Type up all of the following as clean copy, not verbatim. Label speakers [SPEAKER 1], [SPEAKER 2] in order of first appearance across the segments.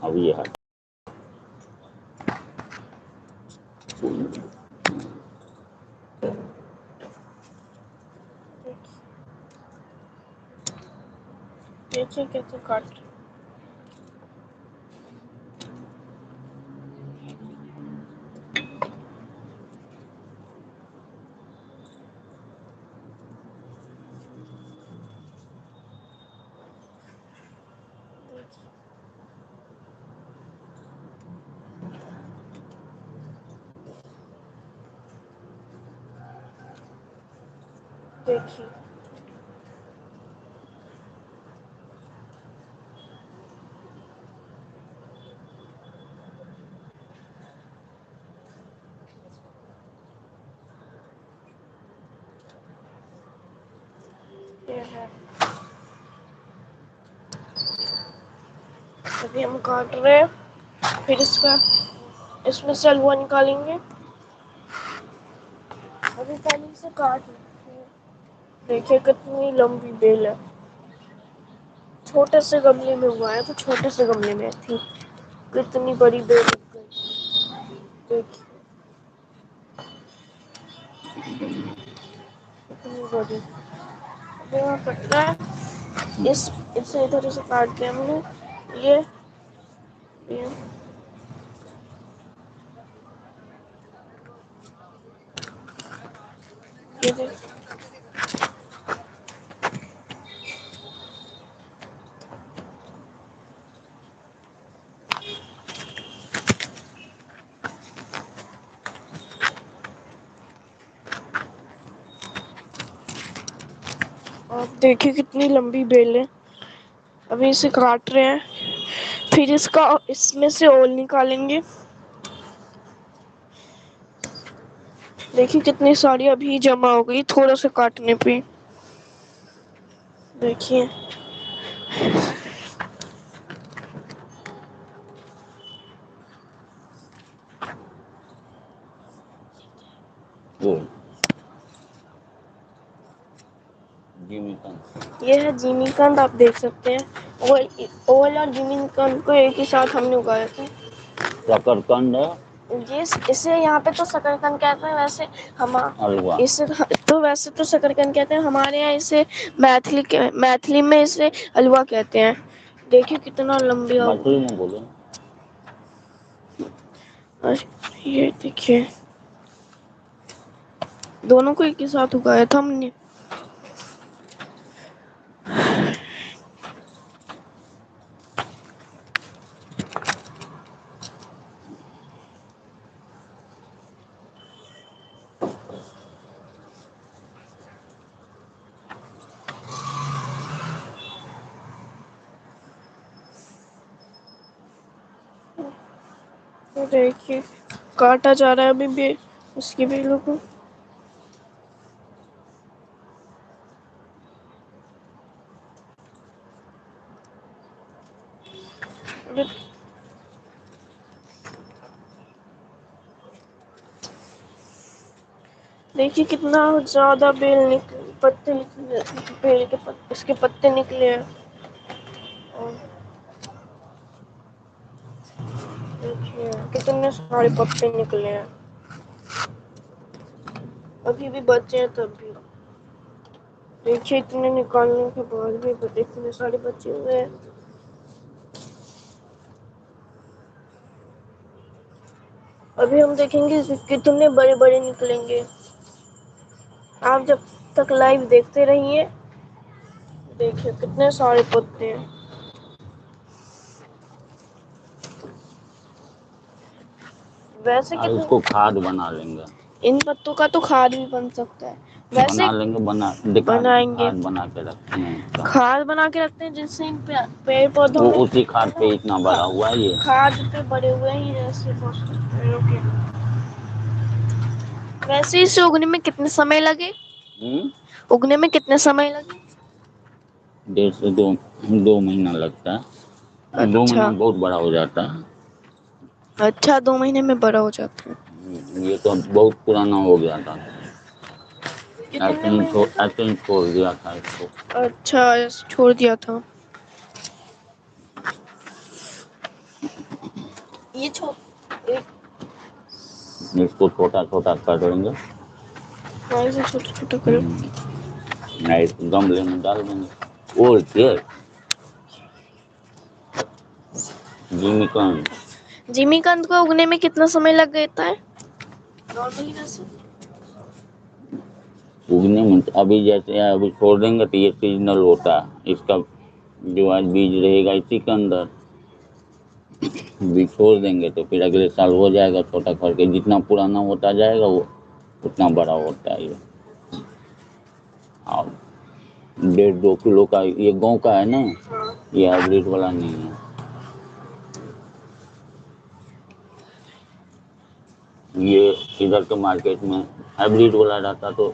[SPEAKER 1] अब ये है
[SPEAKER 2] देखिए कैसे काट देखिए ये है। अभी हम काट रहे हैं, फिर इसमें से हलवा निकालेंगे। अभी पहले इसे काट लेते हैं। देखिए कितनी लंबी बेल है। छोटे से गमले में हुआ है तो छोटे से गमले में थी, कितनी बड़ी बेल लग गई। देखिए कितनी बड़ी। अभी यहाँ कट रहा है, इसे इधर से काट दिया हमने। ये ये ये देख, आप देखिए कितनी लंबी बेल है। अभी इसे काट रहे हैं, फिर इसमें से ओल निकालेंगे। देखिए कितनी सारी अभी जमा हो गई थोड़ा सा काटने पे। देखिए
[SPEAKER 1] वो जिमीकंद।
[SPEAKER 2] ये है जिमीकंद, आप देख सकते हैं। ओल और जिमीकंद को एक ही साथ हमने उगाया था।
[SPEAKER 1] शकरकंद है,
[SPEAKER 2] ये इसे यहाँ पे तो शकरकंद कहते हैं, वैसे हम
[SPEAKER 1] हलवा।
[SPEAKER 2] इसे तो वैसे तो शकरकंद कहते हैं, हमारे यहाँ इसे मैथिली में इसे हलवा कहते हैं। देखिए कितना लंबी
[SPEAKER 1] मछली में बोलो।
[SPEAKER 2] और ये देखिए दोनों को एक ही साथ उगाया था हमने। तो देखिए काटा जा रहा है अभी भी उसकी बेलों को। देखिए कितना ज्यादा पत्ते निकले, बेल के इसके पत्ते निकले हैं। और देखिए कितने सारे पत्ते निकले हैं, अभी भी बचे हैं तब भी। देखिए इतने निकालने के बाद भी इतने सारे बचे हुए हैं। अभी हम देखेंगे कितने बड़े बड़े निकलेंगे। आप जब तक लाइव देखते रहिए। देखिए कितने सारे पत्ते हैं। वैसे कितने
[SPEAKER 1] इसको खाद बना लेंगे।
[SPEAKER 2] इन पत्तों का तो खाद भी बन सकता है। वैसे
[SPEAKER 1] बना लेंगे,
[SPEAKER 2] बनाएंगे,
[SPEAKER 1] खाद बना के रखते हैं।
[SPEAKER 2] खाद बना के रखते हैं जिससे इन पेड़ पौधों
[SPEAKER 1] वो
[SPEAKER 2] में
[SPEAKER 1] उसी खाद पे इतना बड़ा हुआ है ये।
[SPEAKER 2] खाद पे बड़े हुए ही जैसे पेड़ों के। वैसे इसे उगने में कितने समय लगे? उगने में कितने समय लगे?
[SPEAKER 1] 1.5 से 2 महीना लगता है।
[SPEAKER 2] अच्छा।
[SPEAKER 1] 2 महीना में बहुत बड़ा हो जाता है।
[SPEAKER 2] अच्छा 2 महीने में बड़ा हो जाता है।
[SPEAKER 1] ये तो बहुत पुराना हो गया था,
[SPEAKER 2] कितने
[SPEAKER 1] ऐसे ही छोड़ दिया था इसको।
[SPEAKER 2] अच्छा छोड़ दिया था। ये एक
[SPEAKER 1] इसको छोटा छोटा कर लेंगे,
[SPEAKER 2] ऐसे छोटा छोटा करो।
[SPEAKER 1] नहीं गमले में डाल देंगे। और क्या जिमीकंद,
[SPEAKER 2] जिमीकंद को उगने में कितना समय लग जाता है नॉर्मली वैसे?
[SPEAKER 1] उगने में अभी जैसे अभी छोड़ देंगे तो ये सीजनल होता है, इसका जो आज बीज रहेगा इसी के अंदर, बीज छोड़ देंगे तो फिर अगले साल हो जाएगा छोटा करके, जितना पुराना होता जाएगा वो उतना बड़ा होता है ये। और 1.5-2 किलो का ये गांव का है ना, ये हाइब्रिड वाला नहीं है। ये इधर के मार्केट में हाइब्रिड वाला रहता तो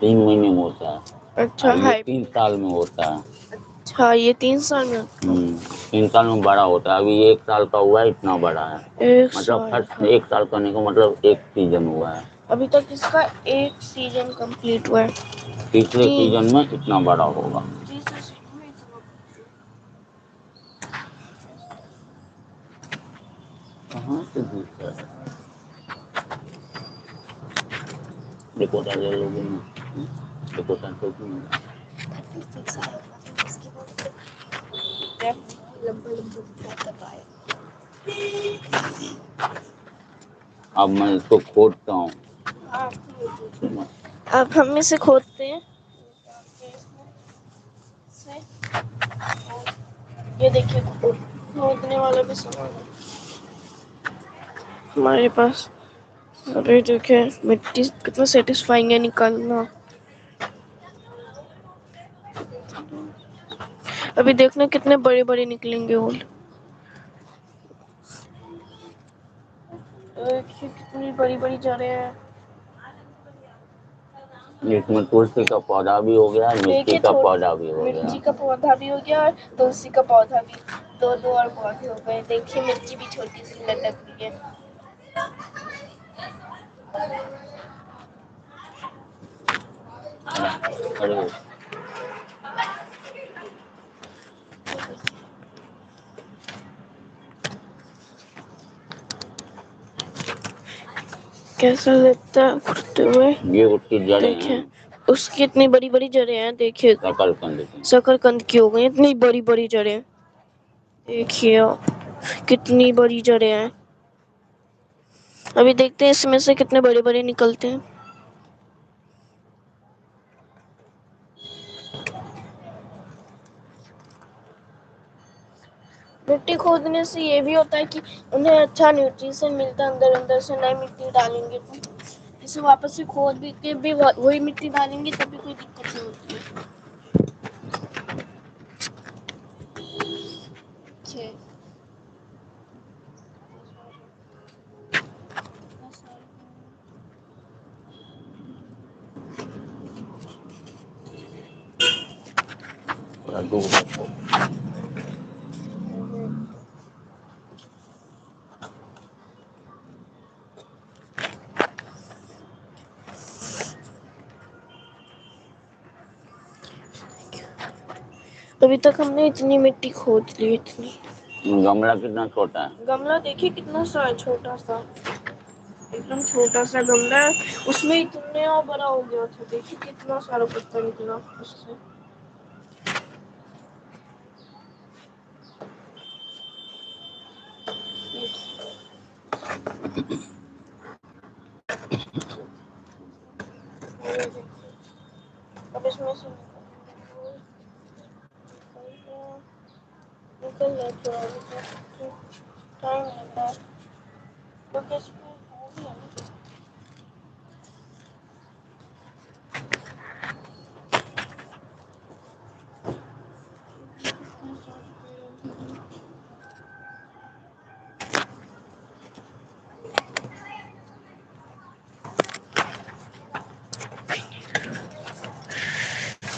[SPEAKER 1] 3 महीने में होता है,
[SPEAKER 2] अच्छा
[SPEAKER 1] ये
[SPEAKER 2] हाई
[SPEAKER 1] 3 साल में होता है।
[SPEAKER 2] अच्छा ये 3 साल में होता है।
[SPEAKER 1] 3 साल में बड़ा होता है। अभी 1 साल का हुआ है, इतना बड़ा है,
[SPEAKER 2] एक
[SPEAKER 1] मतलब
[SPEAKER 2] साल
[SPEAKER 1] फर्स्ट
[SPEAKER 2] का
[SPEAKER 1] 1 साल करने का मतलब 1 सीजन हुआ है।
[SPEAKER 2] अभी तक इसका 1 सीजन कंप्लीट हुआ है।
[SPEAKER 1] तीसरे सीजन में इतना बड़ा होगा।
[SPEAKER 2] तीसरे सीजन में इतना
[SPEAKER 1] कहाँ से दिख रहा है? देखो ले लोगे ना, देखो तो अब मैं इसको खोदता हूँ।
[SPEAKER 2] अब हम इसे खोदते हैं। ये देखिए खोदने वाला भी सामान है हमारे पास। अरे देखिए मिट्टी कितना सेटिस्फाइंग है निकालना। अभी देखना कितने बड़े बड़े निकलेंगे होल। देखिए कितनी बड़ी बड़ी जड़ें हैं।
[SPEAKER 1] इसमें तुलसी का पौधा भी हो गया, मिर्ची का पौधा भी हो गया।
[SPEAKER 2] मिर्ची का पौधा भी हो गया और तुलसी का पौधा भी, दो और पौधे हो गए। देखिए मिर्ची भी छोटी सी लटक रही है।
[SPEAKER 1] अरे
[SPEAKER 2] कैसा लगता है उड़ते हुए?
[SPEAKER 1] ये उसकी जड़ें
[SPEAKER 2] देखिए
[SPEAKER 1] हैं,
[SPEAKER 2] उसकी इतनी बड़ी बड़ी जड़ें हैं। देखिए
[SPEAKER 1] शकरकंद की।
[SPEAKER 2] शकरकंद की हो गई इतनी बड़ी बड़ी जड़ें। देखिए कितनी बड़ी जड़ें हैं। अभी देखते हैं इसमें से कितने बड़े बड़े निकलते हैं। मिट्टी खोदने से ये भी होता है कि उन्हें अच्छा न्यूट्रिशन मिलता है अंदर अंदर से। नई मिट्टी डालेंगे तो इसे वापस से खोद भी के भी वही मिट्टी डालेंगे तभी कोई दिक्कत नहीं होती है।
[SPEAKER 1] थोड़ा दूर रखो।
[SPEAKER 2] अभी तक हमने इतनी मिट्टी खोद ली इतनी।
[SPEAKER 1] गमला कितना छोटा है?
[SPEAKER 2] गमला देखिए कितना सा छोटा सा, एकदम छोटा सा गमला है, उसमें इतना बड़ा हो गया था। देखिए कितना सारा पत्ता निकला उससे। अब इसमें से निकल रहा थोड़ा टाइम लग रहा है क्योंकि इसमें हो गया ना।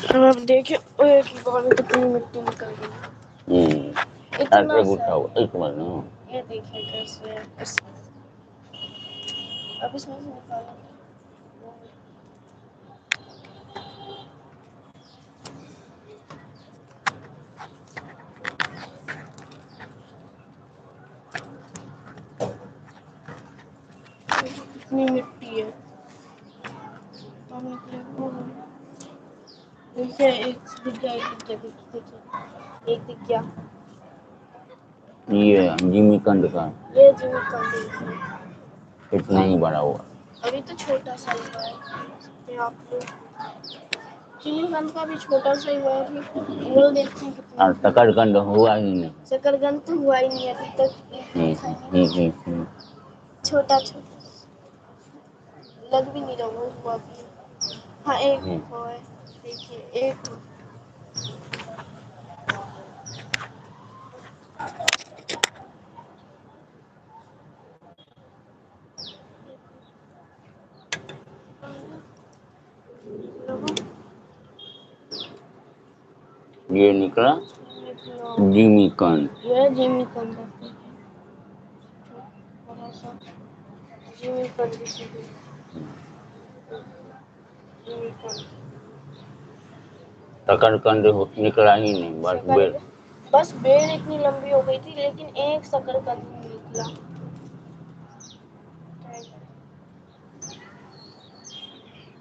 [SPEAKER 2] अब आप देखिए एक ही बार में कितनी मिट्टी निकल गई। इतना सा ये देखिए कैसे अब इसमें से निकालेंगे। कितनी मिट्टी है। अब निकलेगा वो। देखिए एक दिख गया, एक दिख गया, देखिए एक दिख गया।
[SPEAKER 1] ये जिमी कंद का
[SPEAKER 2] ये जिमी कंद
[SPEAKER 1] इतना ही बड़ा हुआ।
[SPEAKER 2] अभी तो छोटा सा ही हुआ है, सकते हैं आप लोग। जिमी कंद का भी छोटा सा ही हुआ है अभी। वो देखते हैं कितना।
[SPEAKER 1] और शकरकंद हुआ ही नहीं।
[SPEAKER 2] शकरकंद तो हुआ ही नहीं अभी तक। छोटा छोटा लग भी नहीं रहा वो हुआ भी। हाँ एक हुआ है, देखिए एक।
[SPEAKER 1] ये निकला जिमी कंद।
[SPEAKER 2] ये जिमी कंद है, बड़ा सा जिमी कंद। जिमी कंद
[SPEAKER 1] शकरकंद निकला ही नहीं, बस बेल।
[SPEAKER 2] बस बेल इतनी लंबी हो गई थी, लेकिन एक शकरकंद नहीं निकला।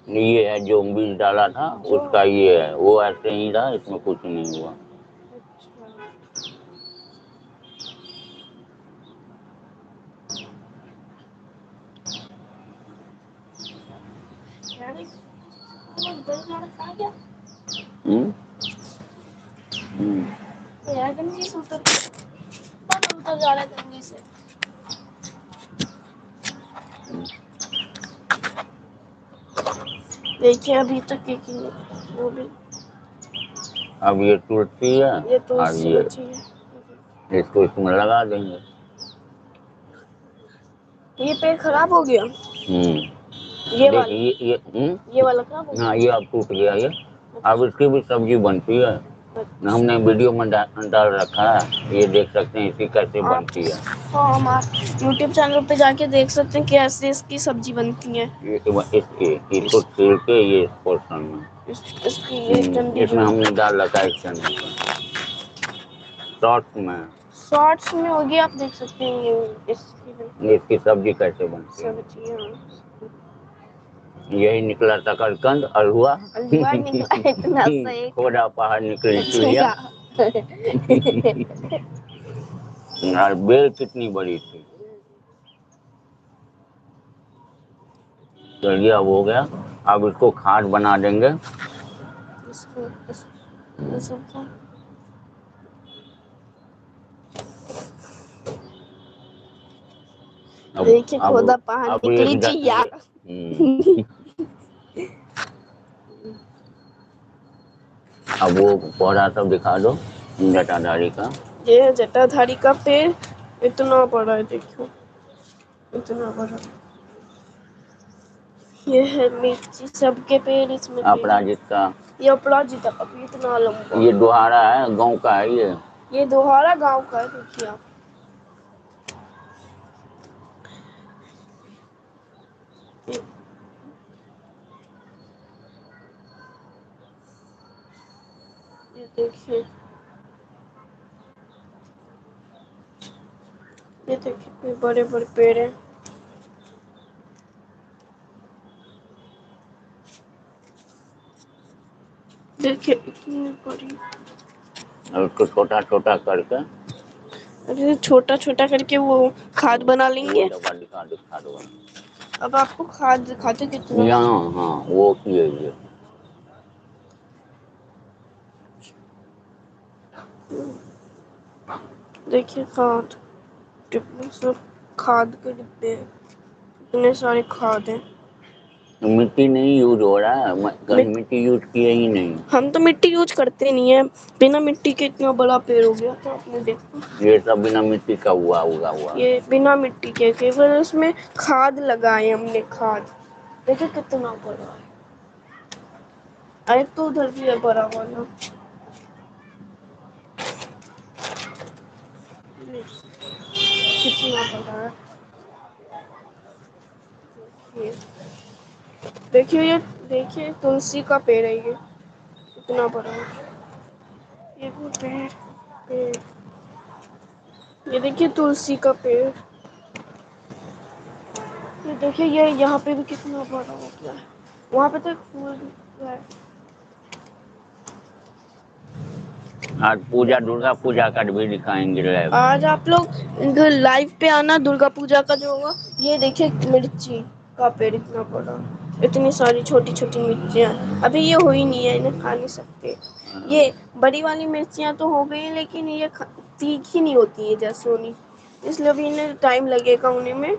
[SPEAKER 1] ये है जो बीज डाला था उसका, ये है वो ऐसे ही रहा, इसमें कुछ नहीं हुआ।
[SPEAKER 2] जा रहा है जल्दी से। देखिए अभी तक एक ही वो भी।
[SPEAKER 1] अब ये तुलसी है,
[SPEAKER 2] ये
[SPEAKER 1] और ये इसको इसमें लगा देंगे।
[SPEAKER 2] ये पेड़ खराब हो गया। ये वाला ये वाला खराब हो गया।
[SPEAKER 1] हाँ ये अब टूट गया ये। अब इसकी भी सब्जी बनती है। हमने वीडियो में डाल रखा है, ये देख सकते हैं इसकी कैसे बनती है।
[SPEAKER 2] हाँ हम आप YouTube चैनल पे जाके देख सकते हैं कैसे इसकी सब्जी बनती है।
[SPEAKER 1] इसको छील के ये इस पोर्शन में इसमें हमने डाल रखा है इस चैनल पर, शॉर्ट्स में
[SPEAKER 2] होगी, आप देख सकते हैं ये
[SPEAKER 1] इसकी सब्जी कैसे बनती है। यही निकला शकरकंद और हुआ
[SPEAKER 2] निकला इतना सही।
[SPEAKER 1] थोड़ा पहाड़ निकली चिड़िया। और बेल कितनी बड़ी थी। चलिए अब हो गया, अब इसको खाद बना देंगे।
[SPEAKER 2] देखिए खोदा पहाड़ निकली चिड़िया।
[SPEAKER 1] अब वो पौधा सब दिखा दो जटाधारी का।
[SPEAKER 2] ये है जटाधारी का पेड़, इतना बड़ा है, देखो इतना बड़ा। ये है मिर्ची सबके पेड़ इसमें।
[SPEAKER 1] अपराजित का,
[SPEAKER 2] ये अपराजिता का भी इतना लंबा।
[SPEAKER 1] ये दोहारा है, गांव का है ये
[SPEAKER 2] दोहारा गांव का है। देखिए आप ये देखिए, ये देखिए बड़े बड़े पेड़ हैं। देखिए इतनी बड़ी।
[SPEAKER 1] और उसको छोटा छोटा करके,
[SPEAKER 2] अरे छोटा छोटा करके वो खाद बना लेंगे।
[SPEAKER 1] दिखा दो।
[SPEAKER 2] अब आपको खाद दिखाते कितना।
[SPEAKER 1] हाँ वो ये
[SPEAKER 2] देखिए खाद, कितने सब खाद के डिब्बे हैं, इतने सारे खाद हैं।
[SPEAKER 1] मिट्टी नहीं यूज हो रहा है, कहीं मिट्टी यूज किए ही नहीं।
[SPEAKER 2] हम तो मिट्टी यूज करते नहीं है, बिना मिट्टी के इतना बड़ा पेड़ हो गया था आपने देखा। ये
[SPEAKER 1] सब बिना मिट्टी का हुआ।
[SPEAKER 2] ये बिना मिट्टी के, केवल उसमें खाद लगाए हमने, खाद। देखिए कितना बड़ा है। अरे तो उधर भी है बड़ा वाला। कितना बड़ा है। देखिए ये देखिए तुलसी का पेड़ है, ये इतना बड़ा है। ये वो पेड़, ये देखिए तुलसी का पेड़। ये देखिए, ये यहाँ पे भी कितना बड़ा हो गया है। वहाँ पे तो एक फूल भी है।
[SPEAKER 1] आज पूजा, दुर्गा पूजा का भी दिखाएंगे लाइव।
[SPEAKER 2] आज आप लोग इधर लाइव पे आना, दुर्गा पूजा का जो होगा। ये देखिए मिर्ची का पेड़ इतना बड़ा, इतनी सारी छोटी छोटी मिर्चियाँ। अभी ये हुई नहीं है, इन्हें खा नहीं सकते। ये बड़ी वाली मिर्चियाँ तो हो गई, लेकिन ये तीखी नहीं होती है जैसे होनी, इसलिए अभी इन्हें टाइम लगेगा होने में।